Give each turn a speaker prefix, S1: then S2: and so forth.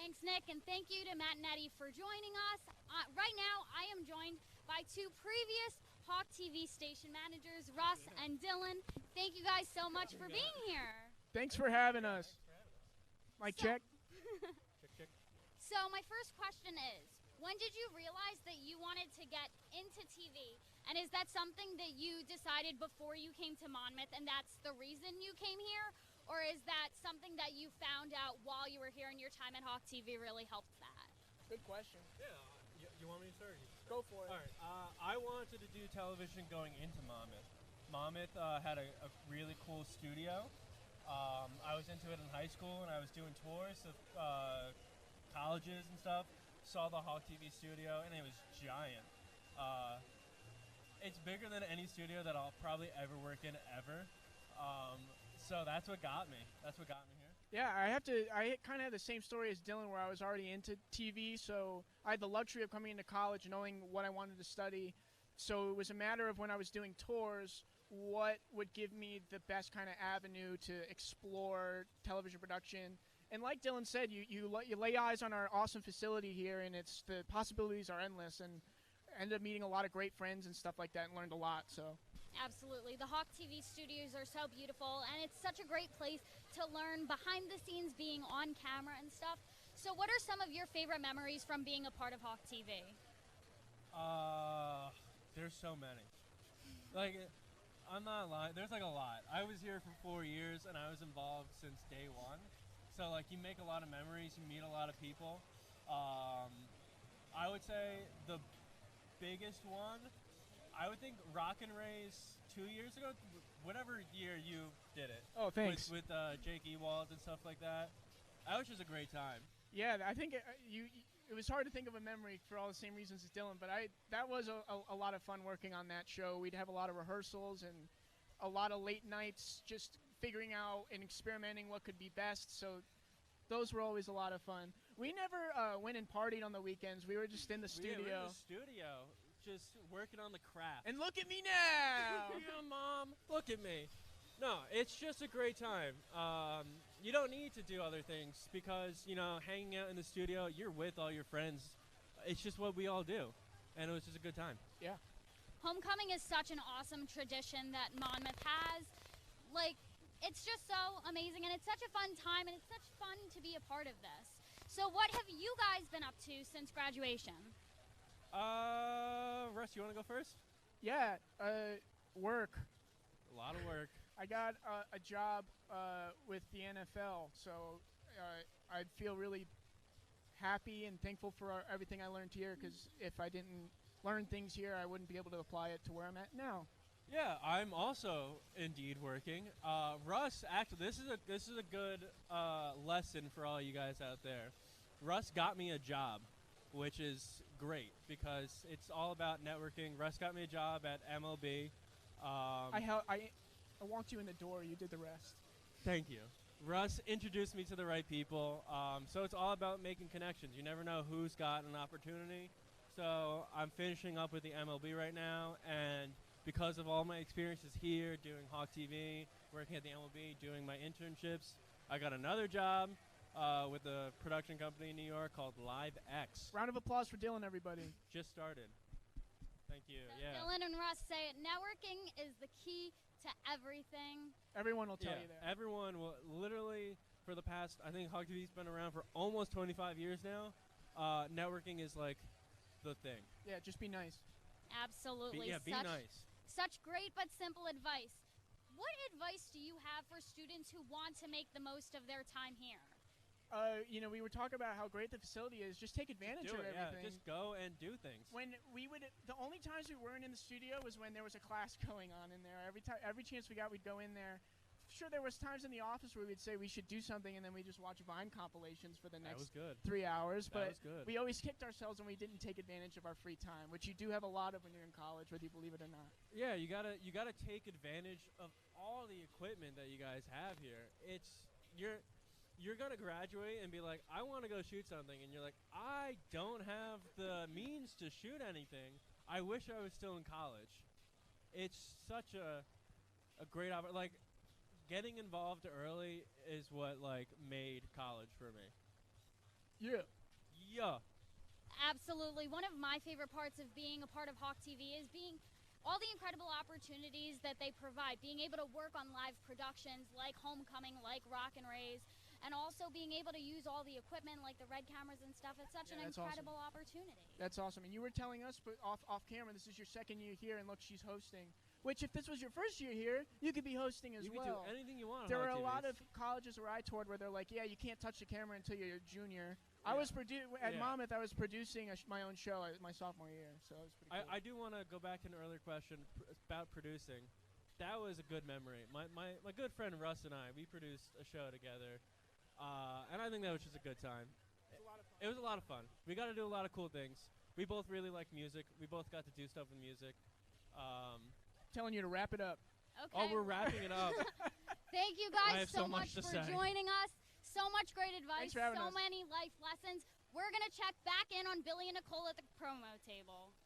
S1: Thanks, Nick, and thank you to Matt and Eddie for joining us. Right now, I am joined by two previous Hawk TV station managers, Russ and Dylan. Thank you guys so much for being here.
S2: Thanks for having us. Mic check.
S3: Check.
S1: So my first question is, when did you realize that you wanted to get into TV? And is that something that you decided before you came to Monmouth and that's the reason you came here? Or is that something that you found out while you were here and your time at Hawk TV really helped that?
S2: Good question.
S3: Yeah, you want me to start?
S2: Go for it.
S3: All right, I wanted to do television going into Monmouth. Monmouth had a really cool studio. I was into it in high school and I was doing tours of colleges and stuff. Saw the Hawk TV studio and it was giant. It's bigger than any studio that I'll probably ever work in ever. So that's what got me. That's what got me here.
S2: Yeah, I kind of had the same story as Dylan where I was already into TV, so I had the luxury of coming into college knowing what I wanted to study. So it was a matter of when I was doing tours, what would give me the best kind of avenue to explore television production. And like Dylan said, you lay eyes on our awesome facility here, and the possibilities are endless. And ended up meeting a lot of great friends and stuff like that, and learned a lot. So.
S1: Absolutely. The Hawk TV studios are so beautiful, and it's such a great place to learn behind the scenes, being on camera and stuff. So what are some of your favorite memories from being a part of Hawk TV?
S3: There's so many. Like, I'm not lying. There's like a lot. I was here for 4 years, and I was involved since day one. So, like, you make a lot of memories. You meet a lot of people. I would say the biggest one, I would think Rock and Race 2 years ago, whatever year you did it.
S2: Oh, thanks.
S3: With Jake Ewald and stuff like that. That was just a great time.
S2: Yeah, I think it was hard to think of a memory for all the same reasons as Dylan, but that was a lot of fun working on that show. We'd have a lot of rehearsals and a lot of late nights just figuring out and experimenting what could be best, so those were always a lot of fun. We never went and partied on the weekends. We were just in the studio.
S3: Yeah, we were in the studio, just working on the craft.
S2: And look at me now!
S3: Yeah, Mom, look at me. No, it's just a great time. You don't need to do other things because, hanging out in the studio, you're with all your friends. It's just what we all do. And it was just a good time.
S2: Yeah.
S1: Homecoming is such an awesome tradition that Monmouth has. Like, it's just so amazing, and it's such a fun time, and it's such fun to be a part of this. So what have you guys been up to since graduation?
S3: Russ, you want to go first?
S2: Yeah, work.
S3: A lot of work.
S2: I got a job with the NFL, so I feel really happy and thankful for everything I learned here, because if I didn't learn things here, I wouldn't be able to apply it to where I'm at now.
S3: Yeah, I'm also indeed working. Russ, actually, this is a good lesson for all you guys out there. Russ got me a job, which is great because it's all about networking. Russ got me a job at MLB.
S2: I walked you in the door. You did the rest.
S3: Thank you. Russ introduced me to the right people. So it's all about making connections. You never know who's got an opportunity. So I'm finishing up with the MLB right now, and because of all my experiences here, doing Hawk TV, working at the MLB, doing my internships, I got another job with a production company in New York called Live X.
S2: Round of applause for Dylan, everybody.
S3: Just started. Thank you.
S1: So
S3: yeah.
S1: Dylan and Russ say it. Networking is the key to everything.
S2: Everyone will tell you that.
S3: Everyone will literally, for the past, I think Hawk TV's been around for almost 25 years now. Networking is like the thing.
S2: Yeah, just be nice.
S1: Absolutely.
S3: Be nice.
S1: Such great but simple advice. What advice do you have for students who want to make the most of their time here?
S2: We were talking about how great the facility is. Just take advantage of everything.
S3: Yeah, just go and do things.
S2: The only times we weren't in the studio was when there was a class going on in there. Every chance we got, we'd go in there. Sure, there was times in the office where we'd say we should do something, and then we just watch Vine compilations for the next 3 hours. But we always kicked ourselves when we didn't take advantage of our free time, which you do have a lot of when you're in college, whether you believe it or not.
S3: Yeah, you gotta take advantage of all the equipment that you guys have here. You're gonna graduate and be like, I want to go shoot something, and you're like, I don't have the means to shoot anything. I wish I was still in college. It's such a great opportunity. Like, getting involved early is what made college for me.
S2: Yeah.
S3: Yeah.
S1: Absolutely. One of my favorite parts of being a part of Hawk TV is being all the incredible opportunities that they provide, being able to work on live productions like Homecoming, like Rock and Raise, and also being able to use all the equipment like the red cameras and stuff. It's such an incredible opportunity.
S2: That's awesome. And you were telling us, but off camera, this is your second year here, and look, she's hosting. Which, if this was your first year here, you could be hosting as well.
S3: You could do anything you want.
S2: There are a lot of colleges where I toured where they're like, yeah, you can't touch the camera until you're a junior. I was at Monmouth. I was producing my own show my sophomore year, so it was pretty cool.
S3: I do want to go back to an earlier question about producing. That was a good memory. My good friend Russ and I, we produced a show together, and I think that was just a good time. It was a lot of fun. We got to do a lot of cool things. We both really like music. We both got to do stuff with music.
S2: Telling you to wrap it up.
S1: Okay.
S3: Oh, we're wrapping it up.
S1: Thank you
S3: I
S1: guys
S3: have so much
S1: for
S3: to say.
S1: joining us. So much great advice.
S2: Thanks for having
S1: so
S2: us.
S1: many life lessons. We're going to check back in on Billy and Nicole at the promo table.